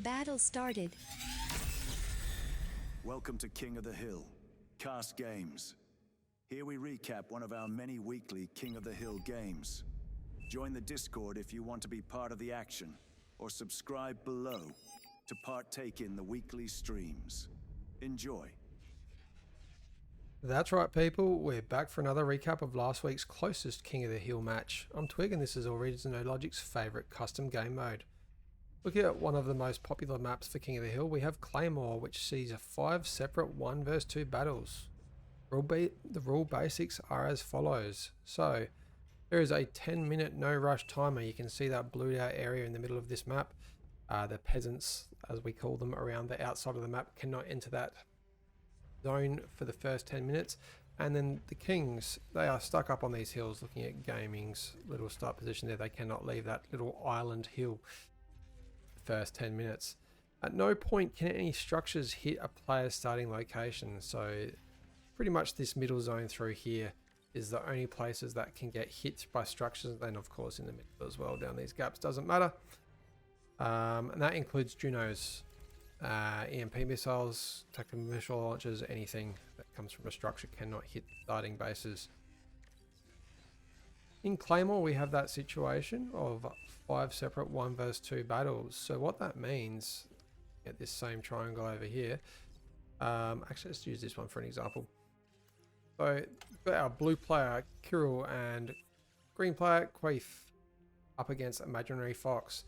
Battle started. Welcome to King of the Hill, Cast Games. Here we recap one of our many weekly King of the Hill games. Join the Discord if you want to be part of the action, or subscribe below to partake in the weekly streams. Enjoy. That's right, people. We're back for another recap of last week's closest King of the Hill match. I'm Twig, and this is Origins No Logic's favourite custom game mode. Looking at one of the most popular maps for King of the Hill, we have Claymore, which sees 5 separate 1 vs 2 battles. The rule basics are as follows. So, there is a 10-minute no rush timer. You can see that blued out area in the middle of this map. The peasants, as we call them, around the outside of the map cannot enter that zone for the first 10 minutes. And then the kings, they are stuck up on these hills looking at gaming's little start position there. They cannot leave that little island hill the first 10 minutes. At no point can any structures hit a player's starting location. So pretty much this middle zone through here is the only places that can get hit by structures. Then of course in the middle as well, down these gaps, doesn't matter. And that includes Junos, EMP missiles, tactical missile launchers, anything that comes from a structure cannot hit starting bases. In Claymore, we have that situation of 5 separate 1 vs 2 battles. So what that means, get this same triangle over here. Actually, let's use this one for an example. So we've got our blue player Kirill and green player Quaif up against Imaginary Fox.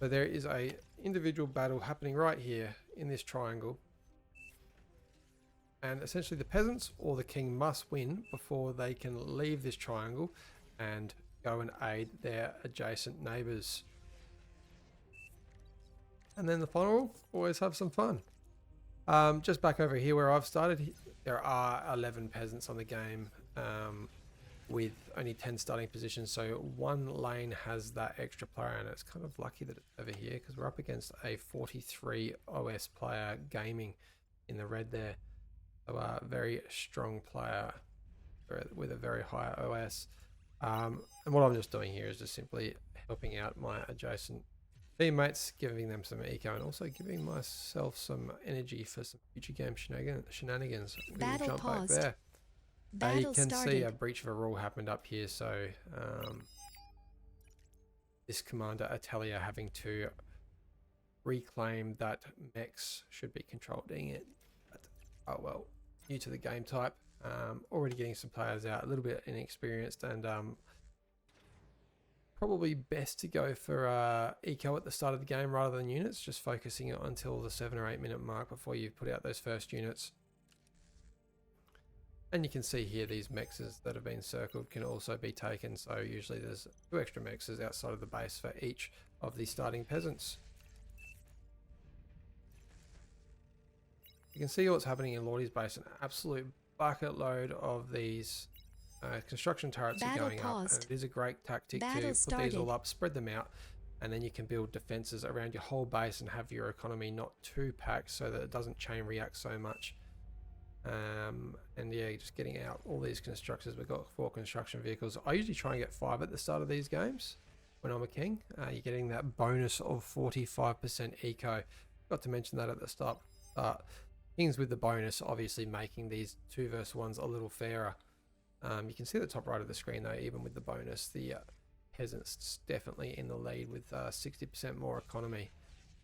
So there is a individual battle happening right here in this triangle. And essentially the peasants or the king must win before they can leave this triangle and go and aid their adjacent neighbors. And then the final rule, always have some fun. Just back over here where I've started, there are 11 peasants on the game. With only 10 starting positions, so one lane has that extra player, and it's kind of lucky that it's over here because we're up against a 43 OS player gaming in the red there. So a very strong player with a very high OS. And what I'm just doing here is just simply helping out my adjacent teammates, giving them some eco, and also giving myself some energy for some future game shenanigans. Battle jump paused. back there. Battle you can started. see a breach of a rule happened up here, so this commander Atelier having to reclaim that mechs should be controlling it. But, oh well, new to the game type, already getting some players out, a little bit inexperienced, and probably best to go for eco at the start of the game rather than units, just focusing it until the 7 or 8 minute mark before you put out those first units. And you can see here these mexes that have been circled can also be taken, so usually there's 2 extra mexes outside of the base for each of the starting peasants. You can see what's happening in Lordy's base, an absolute bucket load of these construction turrets are going up, and it is a great tactic to put these all up, spread them out, and then you can build defenses around your whole base and have your economy not too packed so that it doesn't chain react so much. And yeah, just getting out all these constructors. We've got 4 construction vehicles. I usually try and get 5 at the start of these games when I'm a king. You're getting that bonus of 45% eco. Got to mention that at the start. Kings with the bonus obviously making these 2 vs 1s a little fairer. You can see the top right of the screen though, even with the bonus, the peasants definitely in the lead with 60% more economy.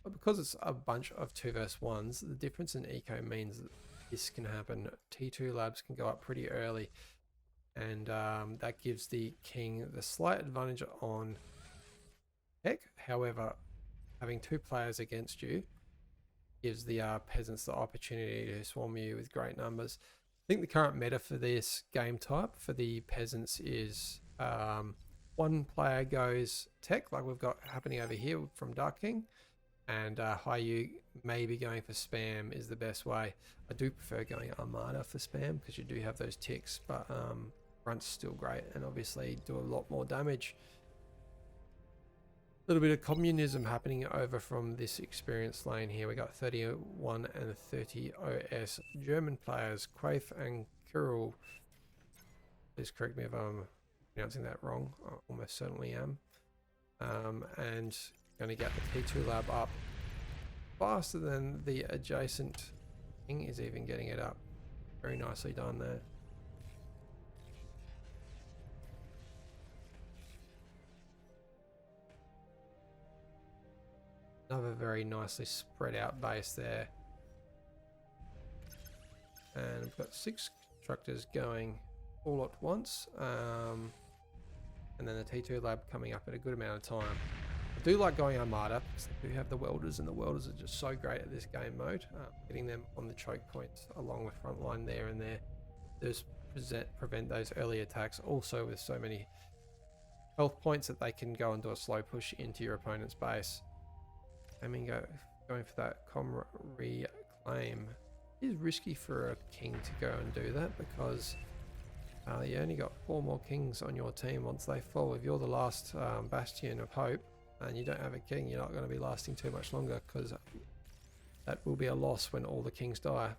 But because it's a bunch of 2 vs 1s, the difference in eco means that this can happen. T2 labs can go up pretty early, and that gives the king the slight advantage on tech. However, having 2 players against you gives the peasants the opportunity to swarm you with great numbers. I think the current meta for this game type for the peasants is 1 player goes tech, like we've got happening over here from Dark King, and Haiyu maybe going for spam is the best way. I do prefer going Armada for spam because you do have those ticks, but front's still great and obviously do a lot more damage. A little bit of communism happening over from this experienced lane here. We got 31 and 30 OS German players, Quaif and Kirill. Please correct me if I'm pronouncing that wrong. I almost certainly am. And going to get the T2 lab up. faster than the adjacent king is even getting it up. Very nicely done there. Another very nicely spread out base there. And we've got 6 constructors going all at once. And then the T2 lab coming up in a good amount of time. I do like going Armada because they do have the welders, and the welders are just so great at this game mode. Getting them on the choke points along with frontline there and there does prevent those early attacks. Also with so many health points that they can go and do a slow push into your opponent's base. I mean, going for that reclaim is risky for a king to go and do that, because you only got 4 more kings on your team once they fall. If you're the last bastion of hope and you don't have a king, you're not going to be lasting too much longer, because that will be a loss when all the kings die.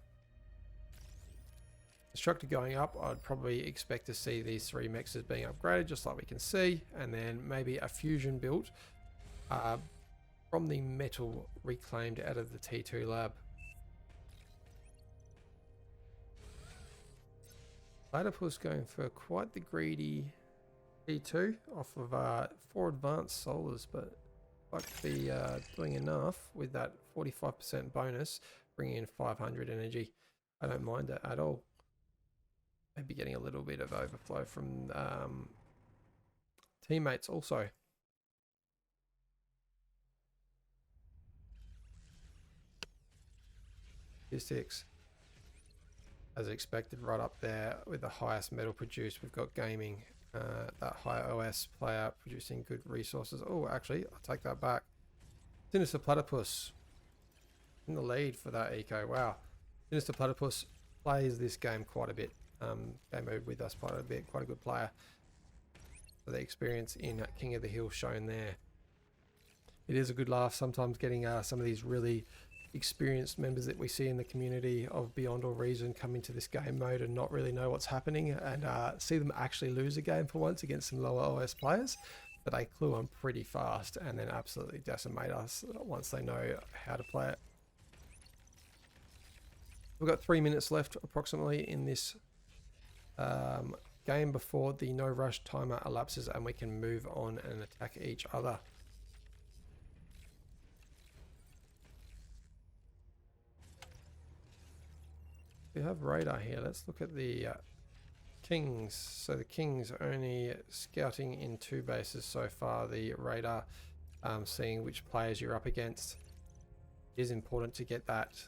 Constructor going up, I'd probably expect to see these 3 mexes being upgraded, just like we can see, and then maybe a fusion built from the metal reclaimed out of the T2 lab. Platypus going for quite the greedy T2 off of 4 advanced solars, but like to be doing enough with that 45% bonus, bringing in 500 energy. I don't mind it at all. Maybe getting a little bit of overflow from teammates also. Statistics, as expected, right up there with the highest metal produced. We've got gaming, that high OS player producing good resources. Oh, actually, I'll take that back. Sinister Platypus in the lead for that eco. Wow. Sinister Platypus plays this game quite a bit. Game mode with us quite a bit. Quite a good player. So the experience in King of the Hill shown there. It is a good laugh sometimes getting some of these really experienced members that we see in the community of Beyond All Reason come into this game mode and not really know what's happening, and see them actually lose a game for once against some lower OS players, but they clue on pretty fast and then absolutely decimate us once they know how to play it. We've got 3 minutes left approximately in this game before the no rush timer elapses and we can move on and attack each other. We have radar here. Let's look at the kings. So the kings are only scouting in 2 bases so far. The radar seeing which players you're up against. It is important to get that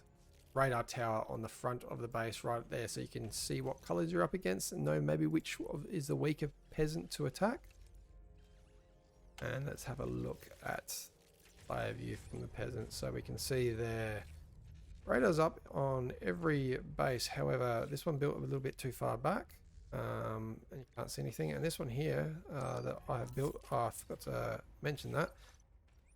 radar tower on the front of the base right there so you can see what colors you're up against and know maybe which is the weaker peasant to attack. And let's have a look at player view from the peasants so we can see their radar's up on every base. However, this one built a little bit too far back, and you can't see anything. And this one here that I have built, I forgot to mention that.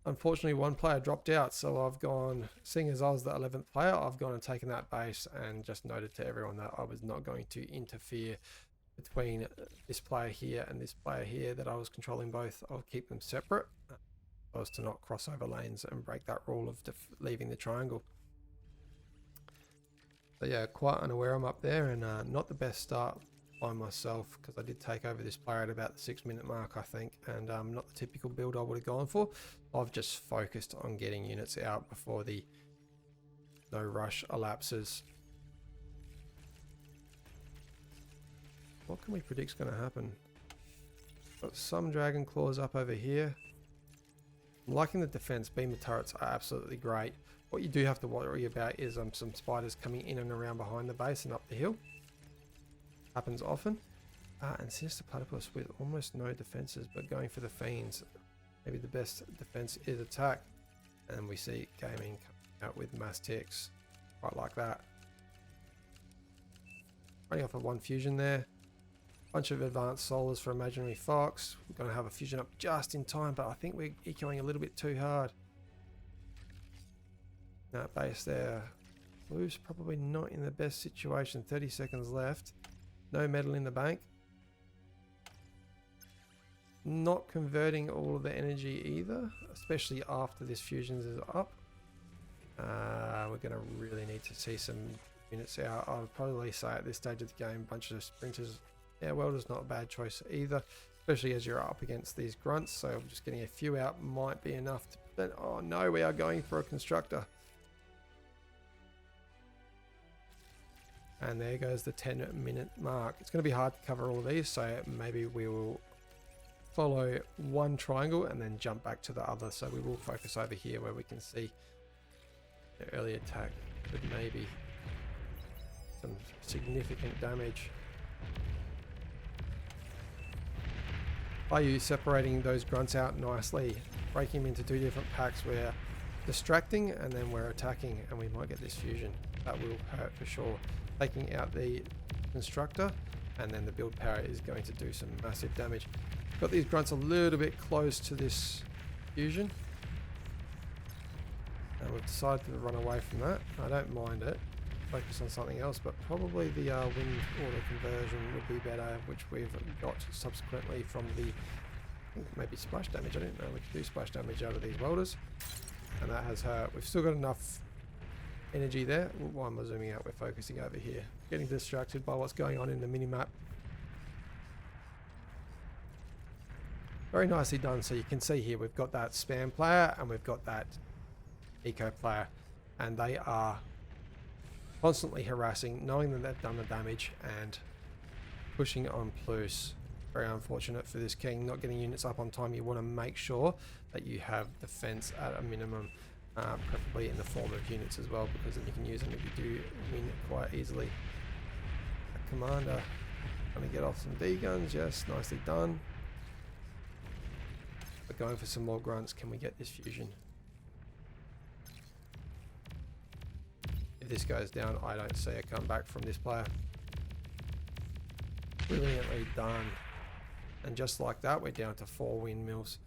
Unfortunately, one player dropped out, so I've gone, seeing as I was the 11th player, I've gone and taken that base and just noted to everyone that I was not going to interfere between this player here and this player here, that I was controlling both. I'll keep them separate so as to not cross over lanes and break that rule of leaving the triangle. So yeah, quite unaware I'm up there, and not the best start by myself, because I did take over this player at about the 6-minute mark, I think, and not the typical build I would have gone for. I've just focused on getting units out before the no rush elapses. What can we predict is going to happen? Got some dragon claws up over here. I'm liking the defense. Beamer turrets are absolutely great. What you do have to worry about is some spiders coming in and around behind the base and up the hill. Happens often. And Sinister Platypus with almost no defenses, but going for the fiends. Maybe the best defense is attack. And we see gaming coming out with mass ticks. Quite like that. Running off of 1 fusion there. Bunch of advanced solars for Imaginary Fox. We're going to have a fusion up just in time, but I think we're ecoing a little bit too hard. That base there. Blue's probably not in the best situation. 30 seconds left. No metal in the bank. Not converting all of the energy either, especially after this fusion is up. We're going to really need to see some units out. I would probably say at this stage of the game, a bunch of sprinters. Yeah, welder's not a bad choice either, especially as you're up against these grunts. So just getting a few out might be enough. Oh no, we are going for a constructor. And there goes the 10-minute mark. It's going to be hard to cover all of these, so maybe we will follow one triangle and then jump back to the other. So we will focus over here where we can see the early attack with maybe some significant damage. By you separating those grunts out nicely, breaking them into 2 different packs, we're distracting and then we're attacking, and we might get this fusion. That will hurt for sure. Taking out the constructor, and then the build power is going to do some massive damage. Got these grunts a little bit close to this fusion, and we've decided to run away from that. I don't mind it. Focus on something else, but probably the wind order conversion would be better, which we've got subsequently from the, I think maybe splash damage. I didn't know we could do splash damage out of these welders, and that has hurt. We've still got enough energy there. Why am I zooming out? We're focusing over here. Getting distracted by what's going on in the mini-map. Very nicely done. So you can see here we've got that spam player and we've got that eco player, and they are constantly harassing, knowing that they've done the damage and pushing on plus. Very unfortunate for this king, not getting units up on time. You want to make sure that you have defense at a minimum. Preferably in the form of units as well, because then you can use them if you do win quite easily. A commander trying to get off some D guns. Yes, nicely done. We're going for some more grunts. Can we get this fusion? If this goes down, I don't see a comeback from this player. Brilliantly done. And just like that, we're down to 4 windmills.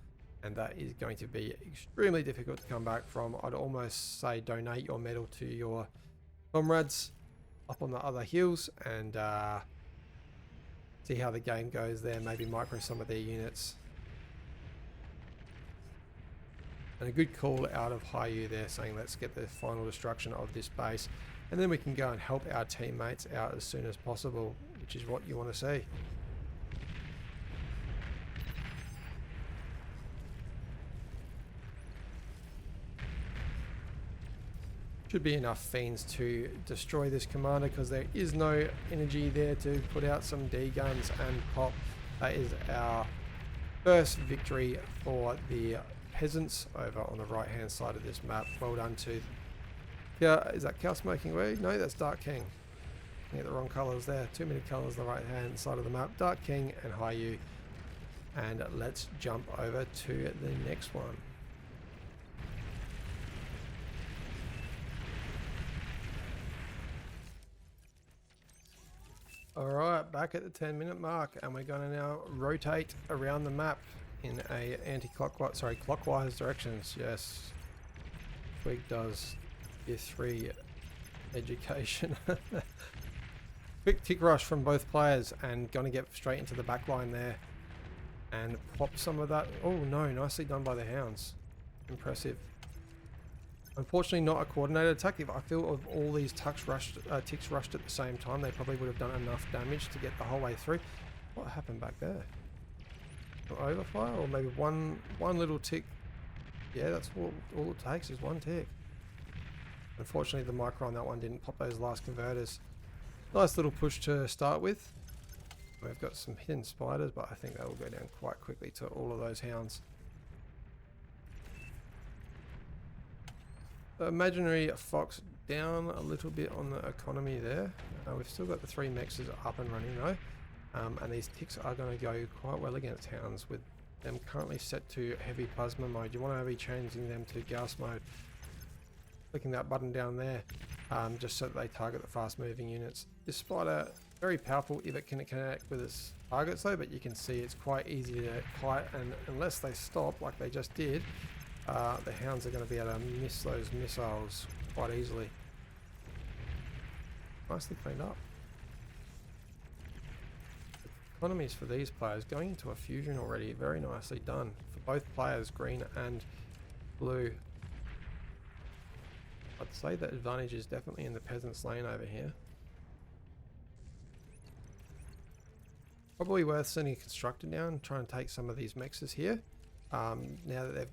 And that is going to be extremely difficult to come back from. I'd almost say donate your medal to your comrades up on the other hills and see how the game goes there. Maybe micro some of their units. And a good call out of Haiyu there, saying let's get the final destruction of this base, and then we can go and help our teammates out as soon as possible, which is what you want to see. Should be enough fiends to destroy this commander, because there is no energy there to put out some D guns and pop. That is our first victory for the peasants over on the right hand side of this map. Well done to, yeah, is that Cow Smoking Weed? No, that's Dark King. Get the wrong colours there. Too many colours on the right hand side of the map. Dark King and Haiyu. And let's jump over to the next one. Alright, back at the 10-minute mark, and we're going to now rotate around the map in a clockwise directions. Yes, Twig does year 3 education. Quick tick rush from both players, and going to get straight into the back line there and pop some of that. Oh no, nicely done by the hounds. Impressive. Unfortunately not a coordinated attack. If I feel of all these ticks rushed at the same time, they probably would have done enough damage to get the whole way through. What happened back there? An overfire, or maybe one little tick? Yeah, that's all it takes is one tick. Unfortunately the micro on that one didn't pop those last converters. Nice little push to start with. We've got some hidden spiders, but I think that will go down quite quickly to all of those hounds. The imaginary fox down a little bit on the economy there. We've still got the 3 mexes up and running though, and these ticks are going to go quite well against hounds with them currently set to heavy plasma mode. You want to be changing them to gas mode. Clicking that button down there, just so that they target the fast moving units. This spider, very powerful if it can connect with its targets though, but you can see it's quite easy to kite, and unless they stop like they just did, the hounds are going to be able to miss those missiles quite easily. Nicely cleaned up. Economies for these players going into a fusion already, very nicely done for both players, green and blue. I'd say the advantage is definitely in the peasants lane over here. Probably worth sending a constructor down and try and take some of these mexes here. Now that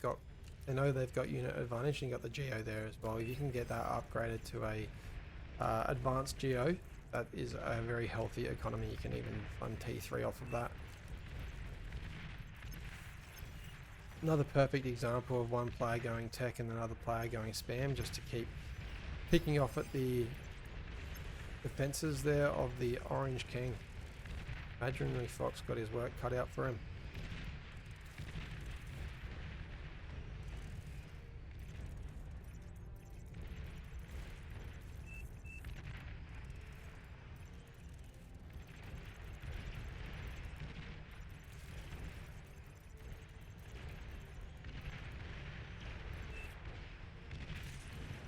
they know they've got unit advantage and you got the geo there as well. If you can get that upgraded to a advanced geo, that is a very healthy economy. You can even fund T3 off of that. Another perfect example of one player going tech and another player going spam, just to keep picking off at the defenses there of the Orange King. Imaginary Fox got his work cut out for him.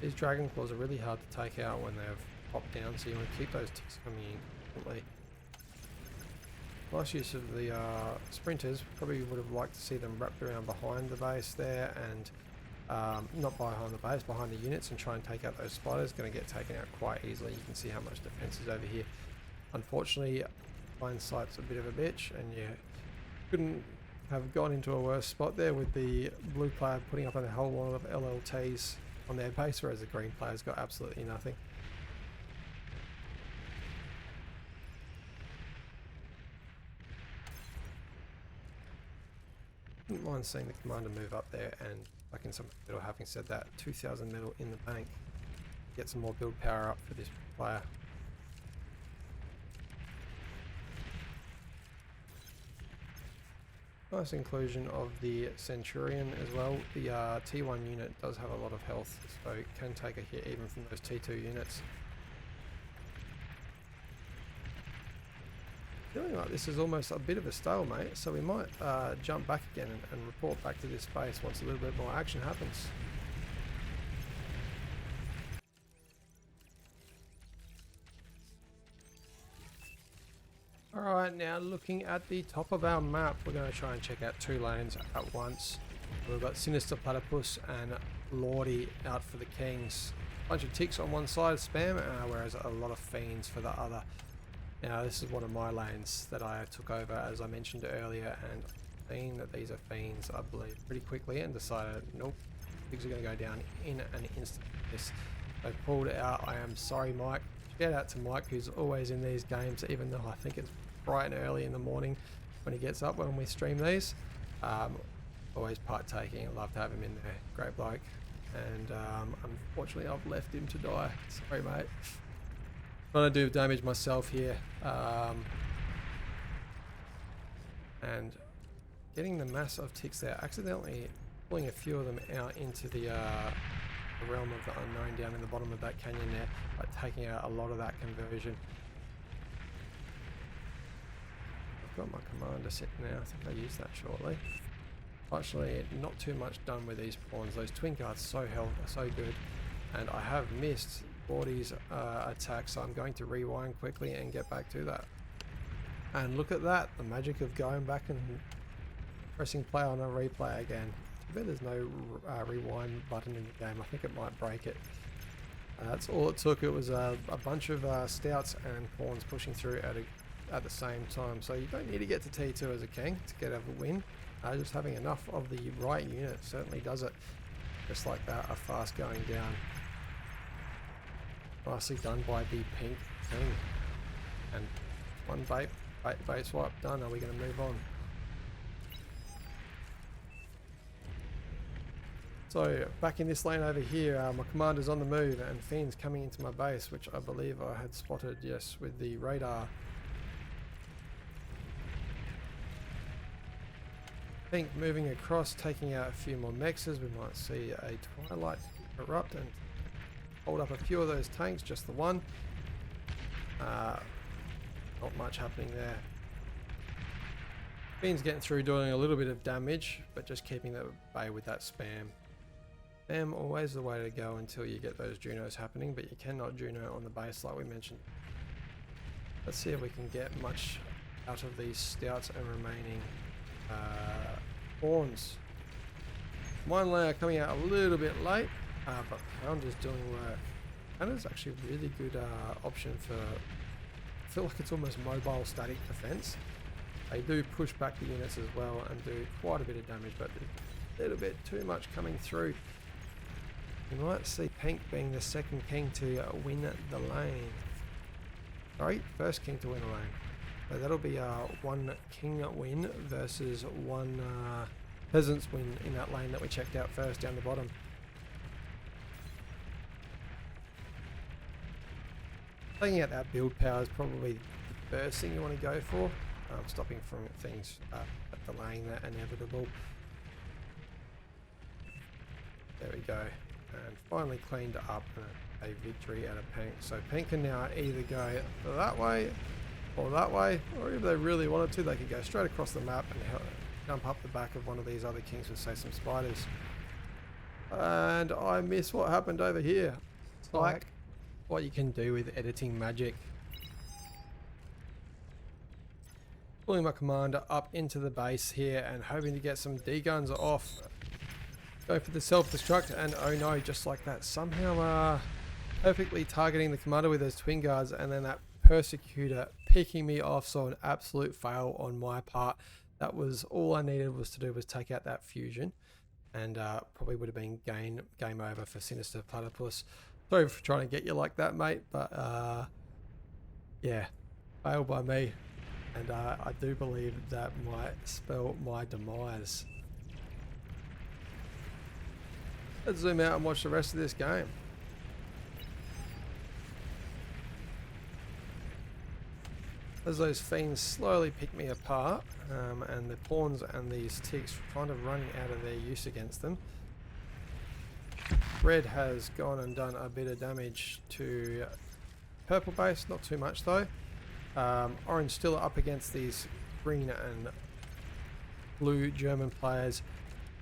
These Dragon Claws are really hard to take out when they've popped down, so you want to keep those ticks coming in constantly. Nice use of the sprinters. Probably would have liked to see them wrapped around behind the base there, and not behind the base, behind the units, and try and take out those spiders. Going to get taken out quite easily. You can see how much defense is over here. Unfortunately, blind sight's a bit of a bitch, and you couldn't have gone into a worse spot there with the blue player putting up a whole lot of LLTs on their base, whereas the green player's got absolutely nothing. Wouldn't mind seeing the commander move up there and back in some metal. Having said that, 2,000 metal in the bank. Get some more build power up for this player. Nice inclusion of the Centurion as well. The T1 unit does have a lot of health, so it can take a hit even from those T2 units. Feeling like this is almost a bit of a stalemate, so we might jump back again and report back to this base once a little bit more action happens. Alright, now looking at the top of our map, we're going to try and check out two lanes at once. We've got Sinister Platypus and Lordy out for the Kings. Bunch of ticks on one side, spam, whereas a lot of fiends for the other. Now this is one of my lanes that I took over, as I mentioned earlier, and seen that these are fiends, I believe, pretty quickly, and decided, nope, things are going to go down in an instant. Yes, they pulled out. I am sorry, Mike. Shout out to Mike, who's always in these games, even though I think it's bright and early in the morning when he gets up when we stream these. Always partaking. I love to have him in there. Great bloke. And unfortunately, I've left him to die. Sorry, mate. Trying to do damage myself here. And getting the mass of ticks there. Accidentally pulling a few of them out into the realm of the unknown down in the bottom of that canyon there, by taking out a lot of that conversion. I've got my commander sitting there. I think I'll use that shortly. Actually, not too much done with these pawns. Those twin guards so good, and I have missed Bordy's attack, so I'm going to rewind quickly and get back to that. And look at that, the magic of going back and pressing play on a replay again. I bet there's no rewind button in the game. I think it might break it. That's all it took. It was a bunch of stouts and pawns pushing through at the same time. So you don't need to get to T2 as a king to get a win. Just having enough of the right unit certainly does it. Just like that, a fast going down. Nicely done by the pink king. And one bait swipe done. Are we going to move on? So back in this lane over here, my commander's on the move and fiends coming into my base, which I believe I had spotted, yes, with the radar. Pink moving across, taking out a few more mexes. We might see a Twilight erupt and hold up a few of those tanks, just the one. Not much happening there. Fiend's getting through, doing a little bit of damage, but just keeping that at bay with that spam. Spam always the way to go until you get those Junos happening, but you cannot Juno on the base like we mentioned. Let's see if we can get much out of these stouts and remaining pawns. Mine layer coming out a little bit late. but Pounder's doing work. Pounder's actually a really good option for, I feel like it's almost mobile static defense. They do push back the units as well and do quite a bit of damage, but a little bit too much coming through. You might see Pink being the second king to win the lane. Sorry, first king to win a lane. So that'll be one king win versus one peasants win in that lane that we checked out first down the bottom. Taking out that build power is probably the first thing you want to go for. Stopping from things at delaying that inevitable. There we go. And finally cleaned up a victory out of Pink. So Pink can now either go that way or that way, or if they really wanted to, they could go straight across the map and jump up the back of one of these other kings with, say, some spiders. And I miss what happened over here. It's like what you can do with editing magic. Pulling my commander up into the base here and hoping to get some D-guns off. Go for the self-destruct, and oh no, just like that, somehow perfectly targeting the commander with those twin guards, and then that persecutor picking me off. So an absolute fail on my part. That was all I needed was to do was take out that fusion, and probably would have been game over for Sinister Platypus. Sorry for trying to get you like that, mate, but yeah, failed by me, and I do believe that might spell my demise. Let's zoom out and watch the rest of this game. As those fiends slowly pick me apart, and the pawns and these ticks kind of running out of their use against them. Red has gone and done a bit of damage to purple base, not too much though. Orange still up against these green and blue German players,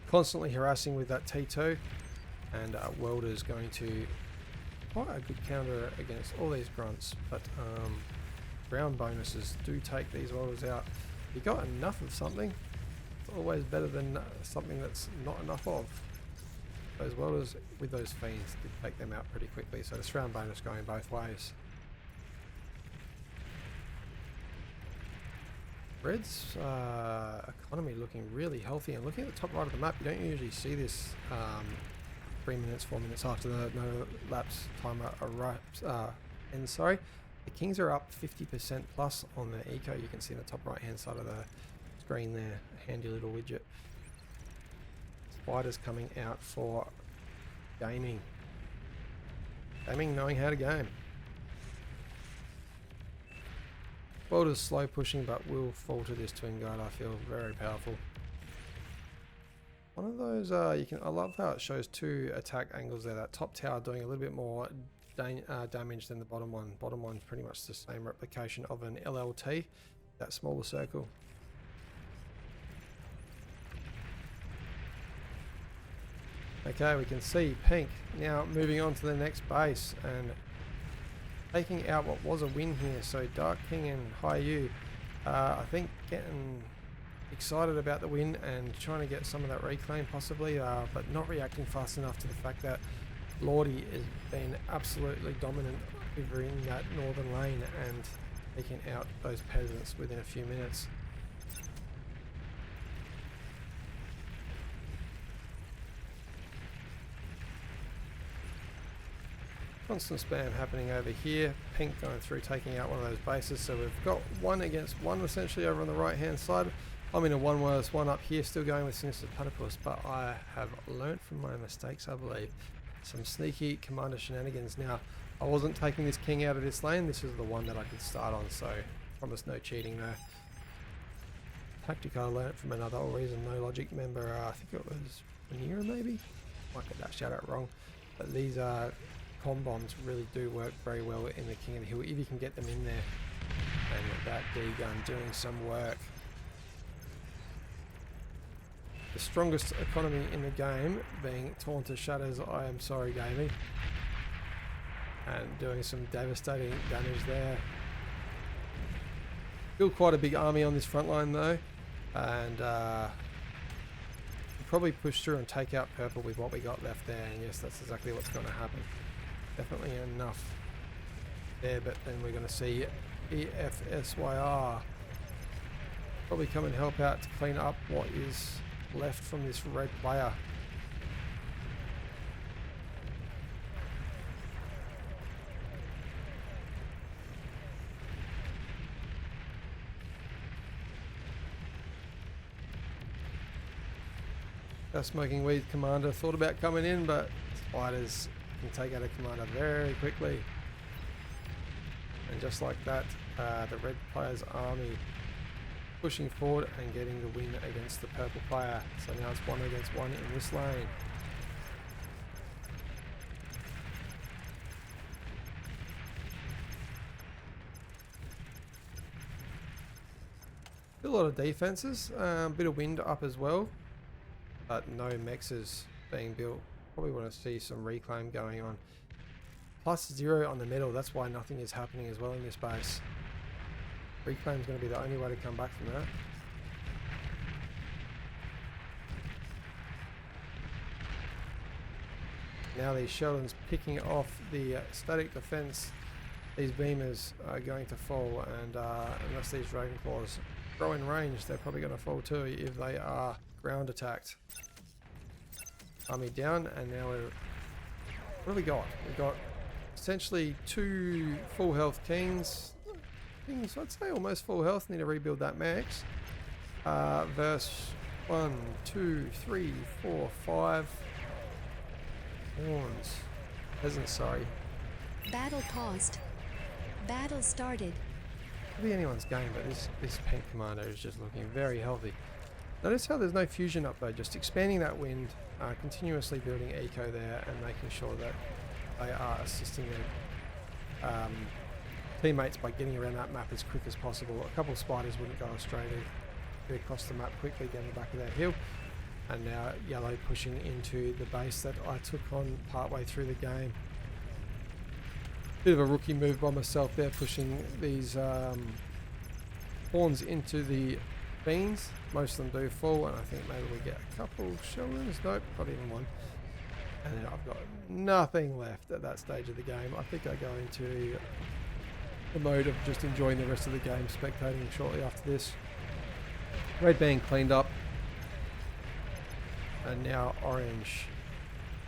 constantly harassing with that T2, and Welder's going to quite a good counter against all these grunts, but round bonuses do take these Welders out. If you got enough of something, it's always better than something that's not enough of. Those Welders with those fiends did take them out pretty quickly, so this round bonus going both ways. Red's economy looking really healthy, and looking at the top right of the map, you don't usually see this 3 minutes, 4 minutes after the no lapse timer ends. Sorry, the Kings are up 50% plus on their eco. You can see in the top right hand side of the screen there, a handy little widget. Spiders coming out for gaming. Gaming knowing how to game. Welder's slow pushing, but will fall to this twin guard. I feel very powerful. One of those, I love how it shows two attack angles there. That top tower doing a little bit more damage than the bottom one. Bottom one's pretty much the same replication of an LLT, that smaller circle. Okay, we can see Pink now moving on to the next base and taking out what was a win here. So Dark King and High Yu, I think getting excited about the win and trying to get some of that reclaim possibly, but not reacting fast enough to the fact that Lordy has been absolutely dominant over in that northern lane and taking out those peasants within a few minutes. Constant spam happening over here. Pink going through, taking out one of those bases. So we've got 1 against 1 essentially over on the right hand side. I'm in a 1 versus 1 up here, still going with Sinister Platypus, but I have learnt from my mistakes, I believe. Some sneaky commander shenanigans. Now, I wasn't taking this king out of this lane. This is the one that I could start on, so promise no cheating there. Tactic I learnt from another All Reason No Logic member. I think it was Manira maybe? Might get that shout out wrong. But these com bombs really do work very well in the King of the Hill if you can get them in there. And that D-gun doing some work. The strongest economy in the game being torn to shatters, I am sorry gaming. And doing some devastating damage there. Still quite a big army on this front line though. And probably push through and take out purple with what we got left there, and yes, that's exactly what's going to happen. Definitely enough there, but then we're going to see EFSYR probably come and help out to clean up what is left from this red player. Our smoking weed commander thought about coming in, but spiders can take out a commander very quickly. And just like that, the red player's army pushing forward and getting the win against the purple player. So now it's 1 against 1 in this lane. A lot of defenses, bit of wind up as well, but no mexes being built. Probably want to see some reclaim going on. +0 on the middle, that's why nothing is happening as well in this base. Reclaim is going to be the only way to come back from that. Now these Sheldons picking off the static defense, these beamers are going to fall, and unless these Dragonclaws grow in range, they're probably going to fall too if they are ground attacked. Army down, and now we're... what have we got? We've got essentially 2 full health kings. I'd say almost full health. Need to rebuild that max. Verse 1, 2, 3, 4, 5 horns. Peasants, sorry. Battle paused. Battle started. Could be anyone's game, but this pink commander is just looking very healthy. Notice how there's no fusion up though, just expanding that wind, continuously building eco there and making sure that they are assisting their teammates by getting around that map as quick as possible. A couple of spiders wouldn't go astray to get across the map quickly down the back of that hill. And now yellow pushing into the base that I took on partway through the game. Bit of a rookie move by myself there, pushing these horns into the beans. Most of them do fall, and I think maybe we get a couple Sheldons. Nope, not even one. And then I've got nothing left at that stage of the game. I think I go into the mode of just enjoying the rest of the game, spectating shortly after this. Red being cleaned up, and now orange.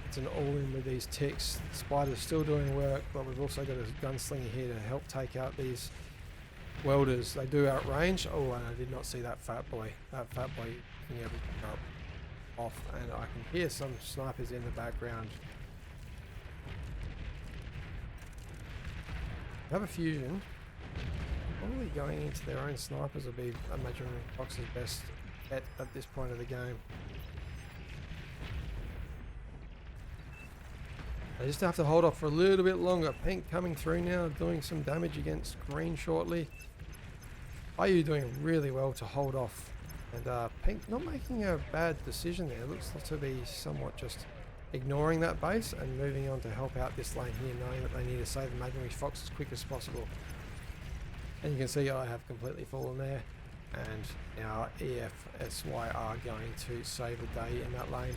It's an all-in with these ticks. The spider's still doing work, but we've also got a gunslinger here to help take out these welders. They do outrange. Oh, and I did not see that fat boy. That fat boy being able to come up off, and I can hear some snipers in the background. Have a fusion. Probably going into their own snipers would be, I imagine, Fox's best bet at this point of the game. They just have to hold off for a little bit longer. Pink coming through now, doing some damage against green shortly. IU doing really well to hold off. And Pink not making a bad decision there. Looks to be somewhat just ignoring that base and moving on to help out this lane here, knowing that they need to save the Imaginary Fox as quick as possible. And you can see I have completely fallen there. And now EFSY are going to save the day in that lane.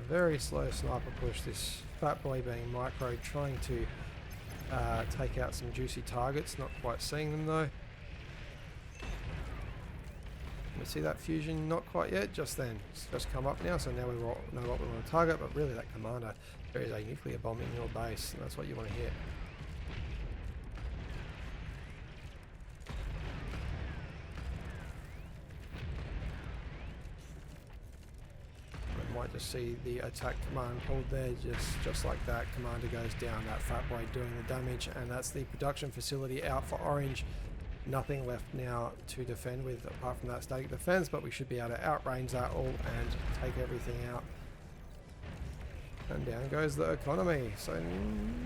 Very slow sniper push, this fat boy being micro, trying to take out some juicy targets, not quite seeing them though. We see that fusion, not quite yet, just then. It's just come up now, so now we know what we want to target, but really that commander, there is a nuclear bomb in your base, and that's what you want to hit. Might just see the attack command pulled there, just like that. Commander goes down, that fat boy doing the damage, and that's the production facility out for orange. Nothing left now to defend with apart from that static defense, but we should be able to outrange that all and take everything out. And down goes the economy. So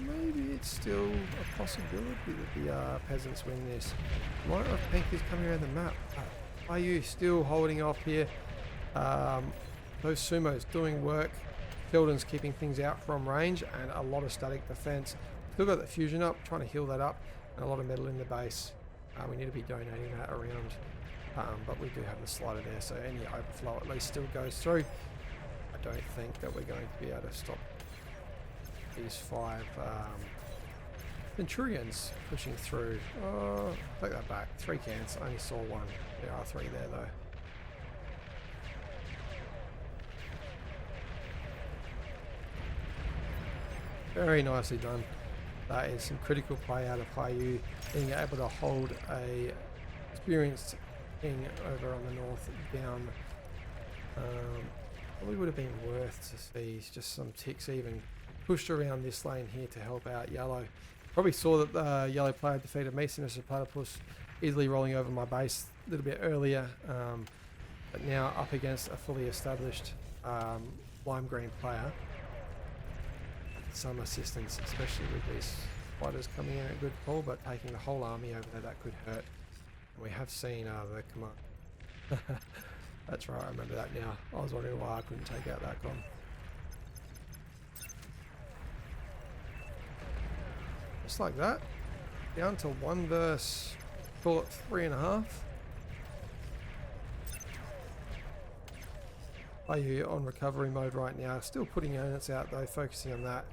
maybe it's still a possibility that the peasants win this. Might have Pink is coming around the map. Are you still holding off here? Those sumos doing work. Keldon's keeping things out from range and a lot of static defense. Still got the fusion up, trying to heal that up, and a lot of metal in the base. We need to be donating that around, but we do have the slider there, so any overflow at least still goes through. I don't think that we're going to be able to stop these 5 Centurions pushing through. Oh, take that back. 3 cans. I only saw 1. There are 3 there though. Very nicely done. That is some critical play out of Haiyu, being able to hold a experienced king over on the north down. Probably would have been worth to see just some ticks even pushed around this lane here to help out yellow. Probably saw that the yellow player defeated me, Sinister Platypus, easily rolling over my base a little bit earlier, but now up against a fully established lime green player. Some assistance, especially with these fighters coming in at a good pull, but taking the whole army over there, that could hurt. And we have seen the command. That's right, I remember that now. I was wondering why I couldn't take out that con. Just like that. Down to 1 verse, call it 3.5. Are you on recovery mode right now? Still putting units out though, focusing on that.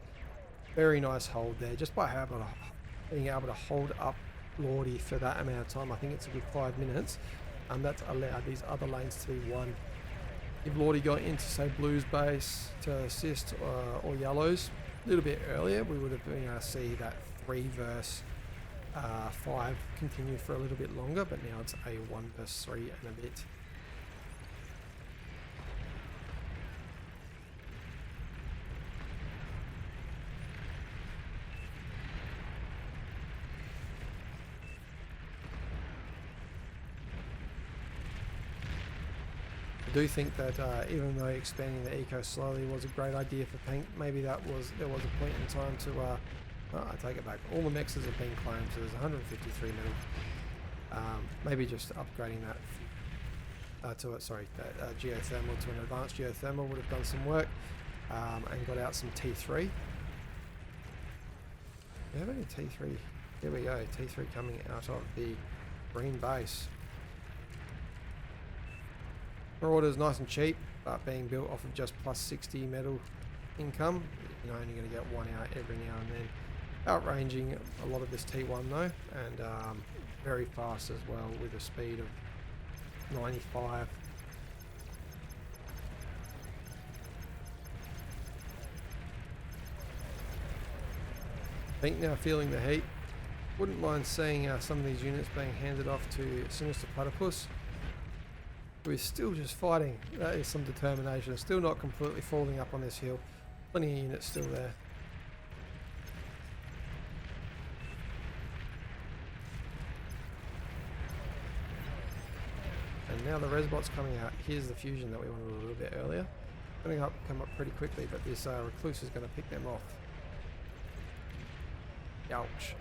Very nice hold there, just by being able to hold up Lordy for that amount of time. I think it's a good 5 minutes. That's allowed these other lanes to be won. If Lordy got into say blues base to assist or yellows a little bit earlier, we would have been able to see that 3 verse 5 continue for a little bit longer, but now it's a 1 verse 3 and a bit. I do think that even though expanding the eco slowly was a great idea for Pink, maybe there was a point in time to I take it back. All the mexes have been claimed, so there's 153 metal. Maybe just upgrading that to that geothermal to an advanced geothermal would have done some work, and got out some T3. Do you have any T3? Here we go, T3 coming out of the green base. Marauder's nice and cheap, but being built off of just plus 60 metal income, you're only going to get 1 out every now and then. Outranging a lot of this T1 though, and very fast as well with a speed of 95. I think now feeling the heat. Wouldn't mind seeing some of these units being handed off to Sinister Platypus. We're still just fighting. That is some determination. Still not completely falling up on this hill. Plenty of units still there. And now the Resbot's coming out. Here's the fusion that we wanted a little bit earlier. Going to come up pretty quickly, but this Recluse is going to pick them off. Ouch.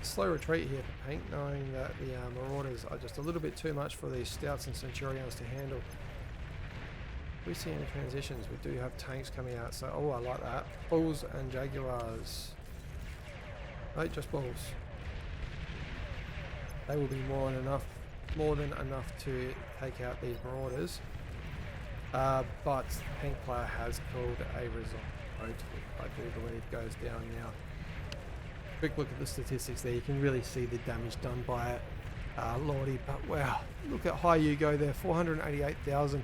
Slow retreat here for Pink, knowing that the Marauders are just a little bit too much for these Stouts and Centurions to handle. We see any transitions. We do have tanks coming out, so I like that. Bulls and Jaguars. No, just bulls. They will be more than enough to take out these Marauders. But Pink player has called a result. I do believe goes down now. Quick look at the statistics there. You can really see the damage done by Lordy. But wow, look at Haiyu go there. 488,000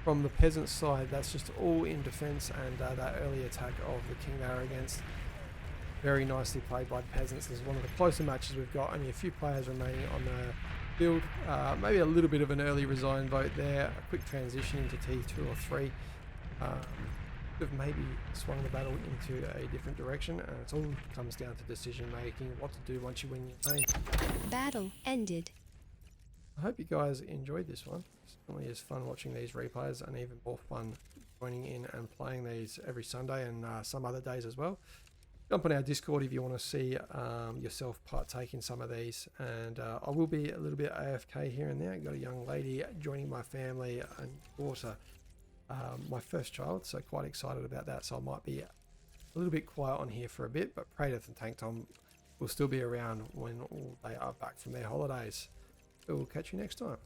from the peasant side. That's just all in defense, and that early attack of the king they are against. Very nicely played by the peasants. This is one of the closer matches we've got. Only a few players remaining on the field. Maybe a little bit of an early resign vote there. A quick transition into T2 or 3. have maybe swung the battle into a different direction, and it all comes down to decision making, what to do once you win your game. Battle ended. I hope you guys enjoyed this one. It certainly is fun watching these replays, and even more fun joining in and playing these every Sunday and some other days as well. Jump on our Discord if you want to see yourself partake in some of these, and I will be a little bit AFK here and there. I've got a young lady joining my family and daughter, my first child, so quite excited about that. So I might be a little bit quiet on here for a bit, but Praedyth and Tank Tom will still be around when all they are back from their holidays. So we'll catch you next time.